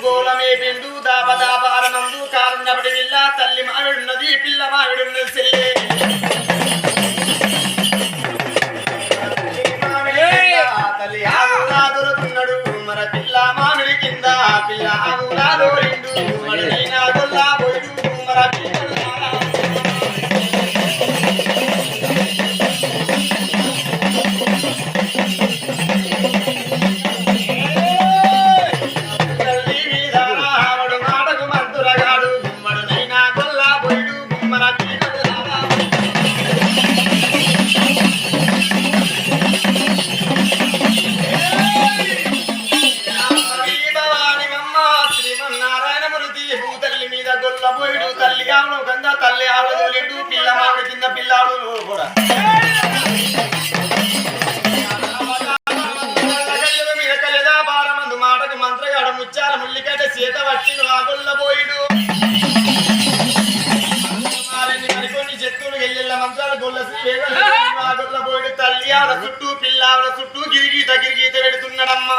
గోలమే పిండు దాపదాపారనందు కారున్నపడి villa తల్లి మావిడున్నది పిల్ల మావిడున్నది సెల్లే తల్లి ఆవులా దొరుకుతున్నాడు మన పిల్ల మామిడి కింద పిల్ల ఆవులా దోరిండు మడైనా గొల్లా పోయిడు మన పిల్ల తల్లి ఆడదోలిండు పిల్ల మామిడి కింద పిల్లాడు కూడా మీద బారమందు మాటకు మంత్రగాడు ముచ్చాల ముల్లికట సీత వచ్చిండు ఆగొల్ల పోయిడు మరికొన్ని చెత్తులు ఎల్లెల్ల మంత్రాలు గొల్ల శ్రీ ఆగొల్ల పోయిడు తల్లి ఆవిడ చుట్టూ పిల్ల ఆవిడ చుట్టూ గిరిగీత పెడుతున్నాడమ్మా